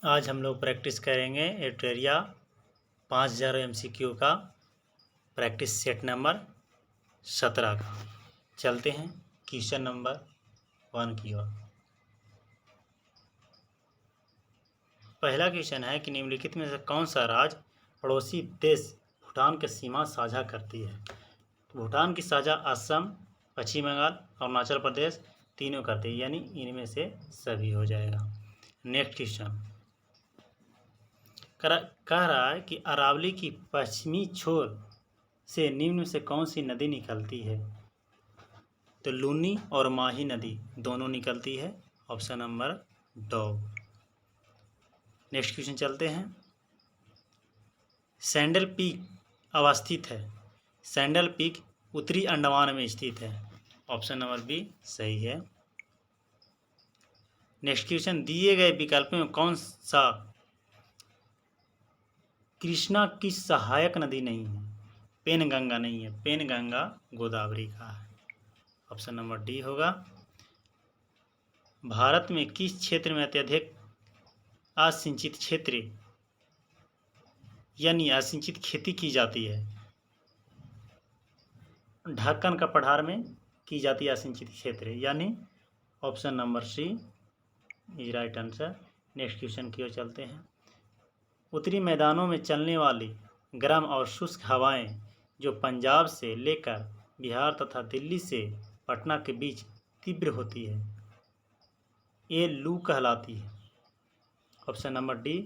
आज हम लोग प्रैक्टिस करेंगे एटेरिया 5000 MCQ का प्रैक्टिस सेट नंबर 17 का। चलते हैं क्वेश्चन नंबर 1 की ओर। पहला क्वेश्चन है कि निम्नलिखित में से कौन सा राज्य पड़ोसी देश भूटान के सीमा साझा करती है। तो भूटान की साझा असम, पश्चिम बंगाल, अरुणाचल प्रदेश तीनों करती है, यानी इनमें से सभी हो जाएगा। नेक्स्ट क्वेश्चन कह रहा है कि अरावली की पश्चिमी छोर से निम्न में से कौन सी नदी निकलती है। तो लूनी और माही नदी दोनों निकलती है। Option number 2। नेक्स्ट क्वेश्चन चलते हैं। सैंडल पीक अवस्थित है। सैंडल पीक उत्तरी अंडमान में स्थित है। ऑप्शन नंबर बी सही है। नेक्स्ट क्वेश्चन दिए गए विकल्प में कौन सा कृष्णा की सहायक नदी नहीं है। पेनगंगा नहीं है, पेनगंगा गोदावरी का है। ऑप्शन नंबर डी होगा। भारत में किस क्षेत्र में अत्यधिक असिंचित क्षेत्र यानी असिंचित खेती की जाती है। ढक्कन का पठार में की जाती है असिंचित क्षेत्र, यानी option number C is right answer. Next question की ओर चलते हैं। उत्तरी मैदानों में चलने वाली गर्म और शुष्क हवाएं जो पंजाब से लेकर बिहार तथा दिल्ली से पटना के बीच तीव्र होती है, ये लू कहलाती है। Option number D.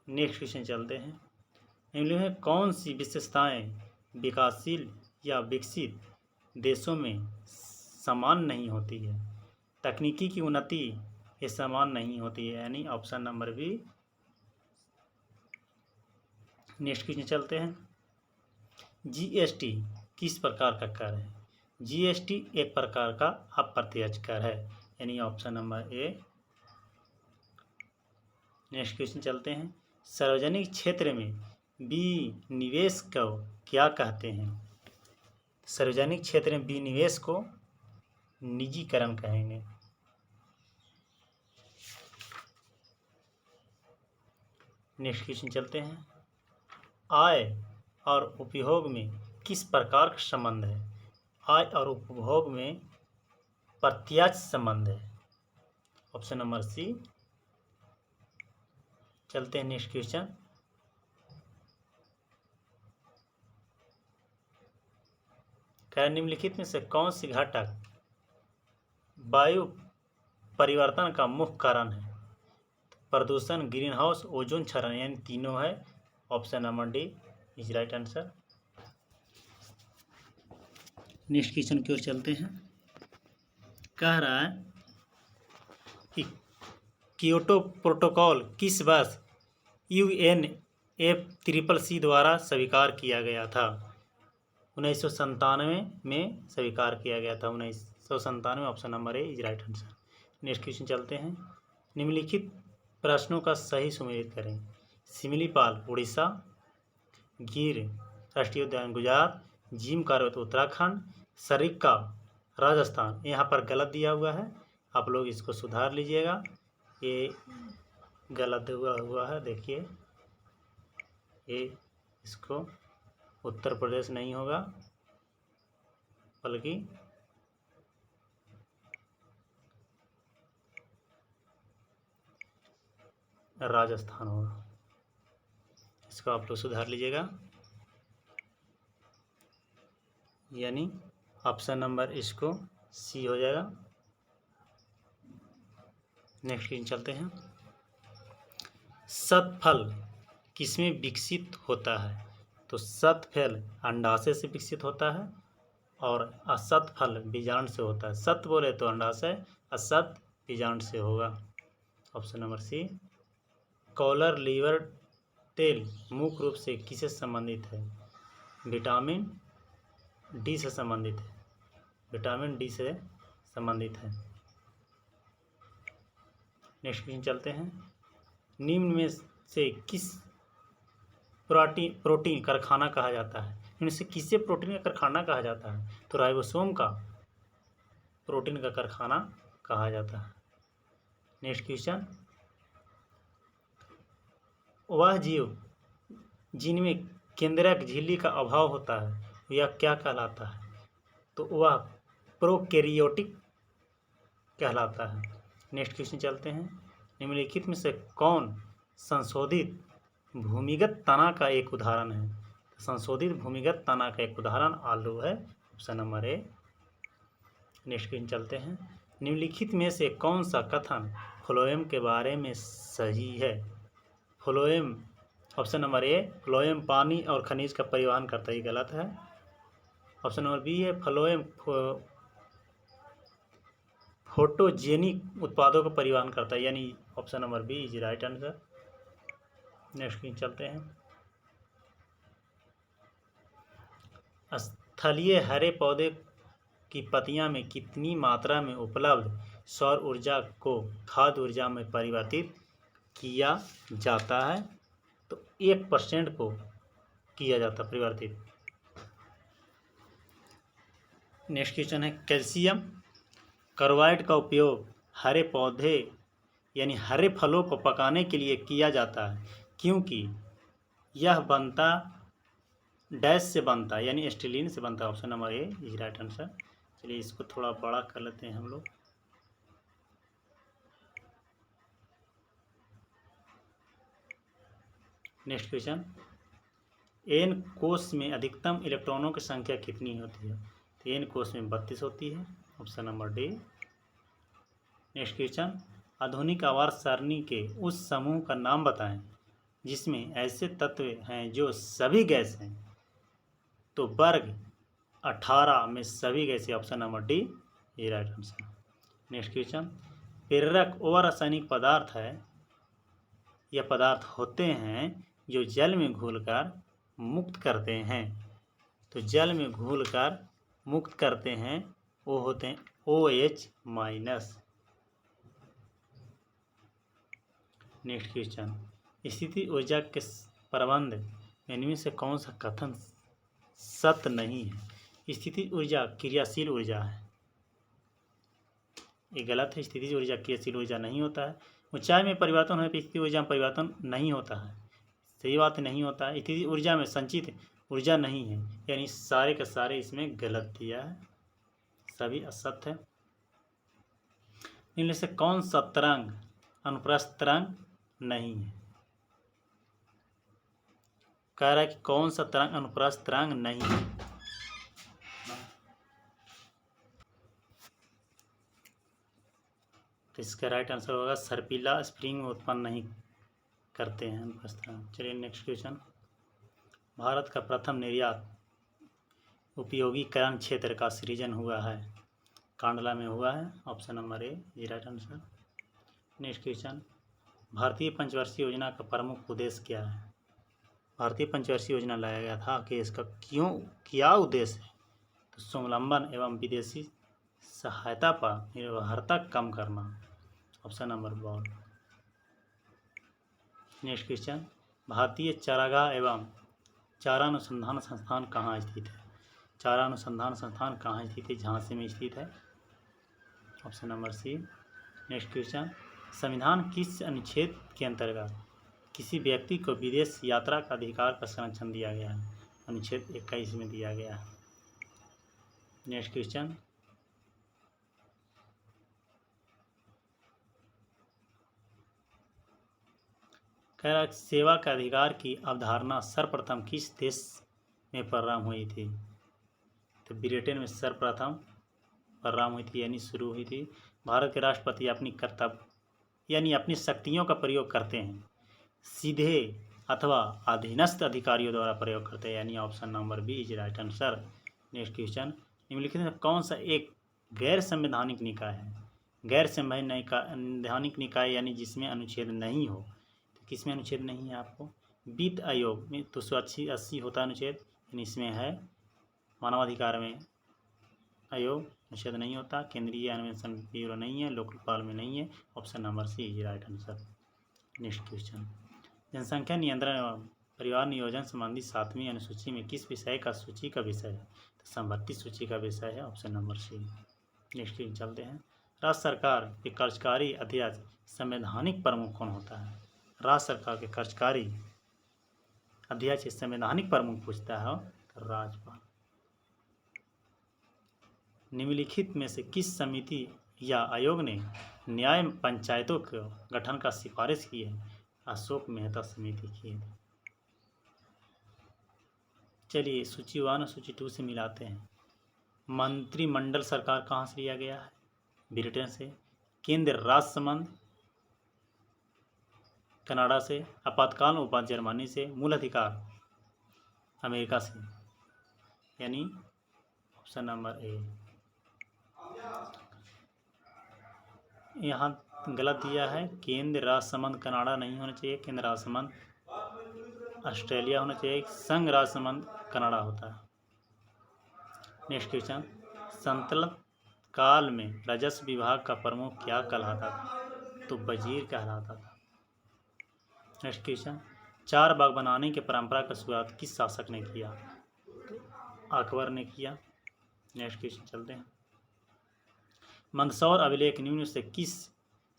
Next question चलते हैं। निम्नलिखित में कौन सी विशेषताएं विकासशील या विकसित देशों में समान नहीं होती है। तकनीकी की उन्नति ये समान नहीं होती है, यानी option number B. Next question चलते हैं। जीएसटी किस प्रकार का कर है। जीएसटी एक प्रकार का अप्रत्यक्ष कर है, यानी option number A. Next question चलते हैं। सार्वजनिक क्षेत्र में विनिवेश को क्या कहते हैं। सार्वजनिक क्षेत्र में विनिवेश को निजीकरण कहेंगे। नेक्स्ट क्वेश्चन चलते हैं। आय और उपभोग में किस प्रकार का संबंध है। आय और उपभोग में प्रत्यक्ष संबंध है। Option number C. चलते हैं नेक्स्ट क्वेश्चन। निम्नलिखित में से कौन सी घटक वायु परिवर्तन का मुख्य कारण है। प्रदूषण, ग्रीन हाउस, ओजोन क्षरण, यानी तीनों है। Option number D is right answer. Next question की ओर चलते हैं। कह रहा है कि कियोटो प्रोटोकॉल किस वर्ष UNFCCC द्वारा स्वीकार किया गया था। 1997 में स्वीकार किया गया था। 1997। Option number A is right answer. Next question चलते हैं। निम्नलिखित प्रश्नों का सही सुमेलित करें। सिमिलीपाल उड़ीसा, गिर राष्ट्रीय उद्यान गुजरात, जिम कॉर्बेट उत्तराखंड, सरिस्का राजस्थान। यहाँ पर गलत दिया हुआ है, आप लोग इसको सुधार लीजिएगा। ये गलत हुआ है, देखिए ये इसको उत्तर प्रदेश नहीं होगा बल्कि राजस्थान होगा। इसको आप लोग सुधार लीजिएगा, यानी ऑप्शन नंबर इसको सी हो जाएगा। नेक्स्ट क्वेश्चन चलते हैं। शतफल किसमें विकसित होता है। तो शतफल अंडाशय से विकसित होता है और असतफल बीजांड से होता है। सत बोले तो अंडाशय, असत बीजांड से होगा। Option number C. कॉलर लीवर टेल मुख्य रूप से किससे संबंधित है। विटामिन डी से संबंधित है। विटामिन डी से संबंधित है। नेक्स्ट क्वेश्चन चलते हैं। निम्न में से किस प्रोटीन कारखाना कहा जाता है। इनमें से किसे प्रोटीन का कारखाना कहा जाता है। तो राइबोसोम का प्रोटीन का कारखाना कहा जाता है। Next question. वह जीव जिनमें केंद्रक झिल्ली का अभाव होता है यह क्या कहलाता है? तो वह प्रोकैरियोटिक कहलाता है। नेक्स्ट क्वेश्चन चलते हैं। निम्नलिखित में से कौन संशोधित भूमिगत तना का एक उदाहरण है? संशोधित भूमिगत तना का एक उदाहरण आलू है, option number A. Next question चलते हैं। निम्नलिखित में से कौन सा कथन फ्लोएम के बारे में सही है? Phloem, option number A, phloem पानी और खनिज का परिवहन करता है, ये गलत है। ऑप्शन नंबर बी है फ्लोएम फोटोजेनिक उत्पादों का परिवहन करता है, यानी option number B is right answer. Next question चलते हैं। स्थलीय हरे पौधे की पत्तियां में कितनी मात्रा में उपलब्ध सौर ऊर्जा को खाद्य ऊर्जा में परिवर्तित किया जाता है? तो 1% को किया जाता परिवर्तित। नेक्स्ट क्वेश्चन है। कैल्शियम कार्बाइड का उपयोग हरे पौधे यानी हरे फलों को पकाने के लिए किया जाता है क्योंकि यह बनता डैश से बनता है, यानी एस्टिलीन से बनता है, option number A is right answer. चलिए इसको थोड़ा बड़ा कर लेते हैं हम लोग। Next question. एन कोष में अधिकतम इलेक्ट्रॉनों की संख्या कितनी होती है? तो एन कोष में 32 होती है, option number D. Next question. आधुनिक आवर्त सारणी के उस समूह का नाम बताएं जिसमें ऐसे तत्व हैं जो सभी गैस हैं। तो वर्ग 18 में सभी गैस, ऑप्शन नंबर डी ये राइट आंसर। Next question. प्रेरक वो रासायनिक पदार्थ है या पदार्थ होते हैं जो जल में घुलकर मुक्त करते हैं। तो जल में घुलकर मुक्त करते हैं वो होते हैं OH-। Next question. स्थिति ऊर्जा के प्रबंध इनमें से कौन सा कथन सत्य नहीं है? स्थिति ऊर्जा क्रियाशील ऊर्जा है, ये गलत है। स्थिति ऊर्जा क्रियाशील ऊर्जा नहीं होता है। ऊंचाई में परिवर्तन होने पर स्थिति ऊर्जा में परिवर्तन नहीं होता है, सही बात नहीं होता है। स्थिति ऊर्जा में संचित ऊर्जा नहीं है, यानी सारे के सारे इसमें गलत दिया है, सभी असत्य है। इनमें से कौन सा तरंग अनुप्रस्थ तरंग नहीं है? कह रहा है कि कौन सा तरंग अनुप्रस्थ तरंग नहीं है। तो इसका राइट आंसर होगा सर्पिला स्प्रिंग उत्पन्न नहीं करते हैं अनुप्रस्थ तरंग। चलिए नेक्स्ट क्वेश्चन। भारत का प्रथम निर्यात उपयोगीकरण क्षेत्र का सृजन हुआ है? कांडला में हुआ है, ऑप्शन नंबर ए ये राइट आंसर। Next question. भारतीय पंचवर्षीय योजना का प्रमुख उद्देश्य क्या है? भारतीय पंचवर्षीय योजना लाया गया था कि इसका क्या उद्देश्य है? तो स्वावलंबन एवं विदेशी सहायता पर निर्भरता कम करना, option number B. Next question. भारतीय चारागाह एवं चारा अनुसंधान संस्थान कहाँ स्थित है? चारा अनुसंधान संस्थान कहाँ स्थित है? झांसी में स्थित है, option number C. Next question. संविधान किस अनुच्छेद के अंतर्गत किसी व्यक्ति को विदेश यात्रा का अधिकार का संरक्षण दिया गया है? अनुच्छेद 21 में दिया गया है। Next question. कह रहा सेवा का अधिकार की अवधारणा सर्वप्रथम किस देश में प्रारंभ हुई थी? तो ब्रिटेन में सर्वप्रथम प्रारंभ हुई थी, यानी शुरू हुई थी। भारत के राष्ट्रपति अपनी कर्तव्य यानी अपनी शक्तियों का प्रयोग करते हैं, सीधे अथवा अधीनस्थ अधिकारियों द्वारा प्रयोग करते हैं, यानी option number B is right answer. Next question. निम्नलिखित में कौन सा एक गैर संवैधानिक निकाय है? गैर संवैधानिक निकाय यानी जिसमें अनुच्छेद नहीं हो। तो किसमें अनुच्छेद नहीं है आपको? वित्त आयोग में तो 180 होता है अनुच्छेद, यानी इसमें है। मानवाधिकार में आयोग अनुच्छेद नहीं होता। केंद्रीय अन्वेषण ब्यूरो नहीं है। लोकपाल में नहीं है, option number C is right answer. Next question. जनसंख्या नियंत्रण एवं परिवार नियोजन संबंधी 7वीं अनुसूची में किस विषय का सूची का विषय है? तो संपत्ति सूची का विषय है, option number C. Next question चलते हैं। राज्य सरकार के कार्यकारी अध्यक्ष संवैधानिक प्रमुख कौन होता है? राज्य सरकार के कार्यकारी अध्यक्ष संवैधानिक प्रमुख पूछता है तो राज्यपाल। निम्नलिखित में से किस समिति या आयोग ने न्याय पंचायतों के गठन का सिफारिश की है? अशोक मेहता समिति की है। चलिए सूची 1 और सूची 2 से मिलाते हैं। मंत्रिमंडल सरकार कहाँ से लिया गया है? ब्रिटेन से। केंद्र राज्य संबंध कनाडा से। आपातकाल उपाधि जर्मनी से। मूल अधिकार अमेरिका से, यानी ऑप्शन नंबर ए। यहाँ गलत दिया है, केंद्र राज्य संबंध कनाडा नहीं होना चाहिए, केंद्र राज्य संबंध ऑस्ट्रेलिया होना चाहिए, संघ राज्य संबंध कनाडा होता है। नेक्स्ट क्वेश्चन, संतलत काल में राजस्व विभाग का प्रमुख क्या कहलाता था? तो वजीर कहलाता था। नेक्स्ट क्वेश्चन, चार बाग बनाने की परंपरा का शुरुआत किस शासक ने किया? तो अकबर ने किया। नेक्स्ट क्वेश्चन चलते हैं। मंदसौर अभिलेख निम्न से किस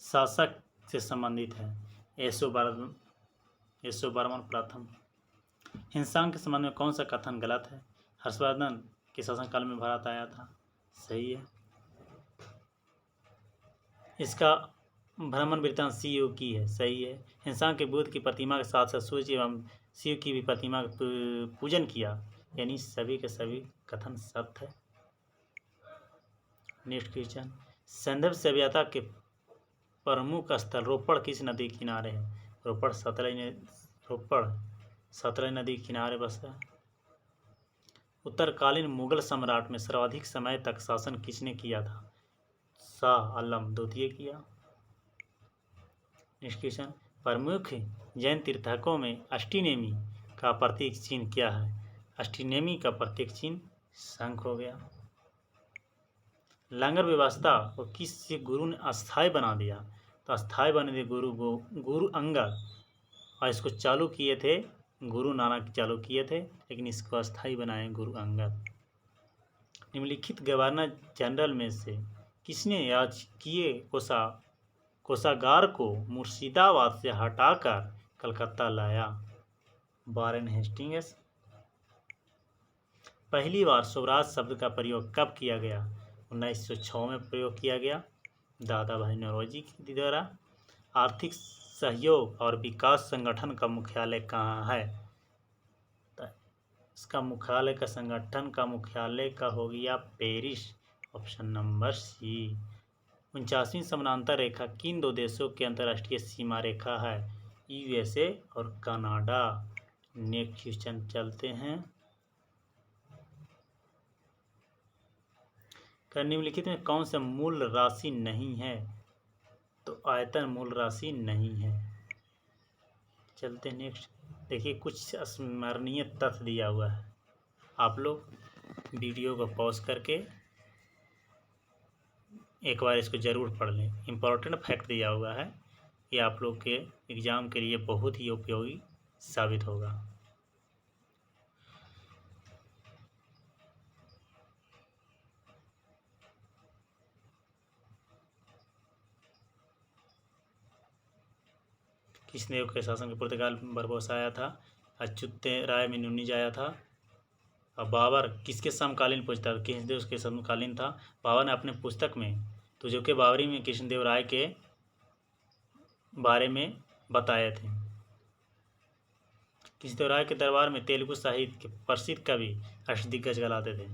शासक से संबंधित है? यशोवर्मन प्रथम। हिंसा के संबंध में कौन सा कथन गलत है? हर्षवर्धन के शासनकाल में भारत आया था, सही है। इसका भ्रमण वृत्तांत शिव की है, सही है। हिंसा के बुद्ध की प्रतिमा के साथ साथ सूर्य एवं शिव की भी प्रतिमा का पूजन किया, यानी सभी के सभी कथन सत्य है। नेक्स्ट क्वेश्चन, संदर्भ सभ्यता के प्रमुख स्थल रोपड़ किस नदी के किनारे है? रोपड़ सतलज नदी के किनारे बसा है। उत्तरकालीन मुगल सम्राट में सर्वाधिक समय तक शासन किसने किया था? शाह आलम द्वितीय किया। नेक्स्ट क्वेश्चन, प्रमुख जैन तीर्थकों में अष्टनेमी का प्रतीक चिन्ह क्या है? अष्टनेमी का प्रतीक चिन्ह शंख हो गया। लंगर व्यवस्था को किस गुरु ने अस्थायी बना दिया? तो अस्थायी बने थे गुरु अंगद, और इसको चालू किए थे गुरु नानक चालू किए थे, लेकिन इसको अस्थायी बनाए गुरु अंगद। निम्नलिखित गवर्नर जनरल में से किसने याजकीय कोषागार को मुर्शिदाबाद से हटाकर कलकत्ता लाया? Warren Hastings. पहली बार स्वराज शब्द का प्रयोग कब किया गया? 1906 में प्रयोग किया गया, दादा भाई नौरोजी के द्वारा। आर्थिक सहयोग और विकास संगठन का मुख्यालय कहाँ है? इसका मुख्यालय का संगठन का मुख्यालय का हो गया पेरिस, ऑप्शन नंबर सी। 49वीं समानांतर रेखा किन दो देशों की अंतर्राष्ट्रीय सीमा रेखा है? यूएसए और कनाडा। नेक्स्ट क्वेश्चन चलते हैं। निम्नलिखित में कौन सा मूल राशि नहीं है? तो आयतन मूल राशि नहीं है। चलते हैं नेक्स्ट। देखिए कुछ स्मरणीय तथ्य दिया हुआ है, आप लोग वीडियो को पॉज करके एक बार इसको ज़रूर पढ़ लें। इम्पोर्टेंट फैक्ट दिया हुआ है, ये आप लोग के एग्ज़ाम के लिए बहुत ही उपयोगी साबित होगा। कृष्णदेव के शासन के पुर्तगाल बरबोस आया था। अच्युत राय मेनुनीज आया था। और बाबर किसके समकालीन पूछता था? कृष्णदेव के समकालीन था। बाबर ने अपने पुस्तक में तुझे के बाबरी में कृष्णदेव राय के बारे में बताए थे। कृष्णदेव राय के दरबार में तेलुगु साहित्य के प्रसिद्ध कवि अष्टदिग्गज कहलाते थे।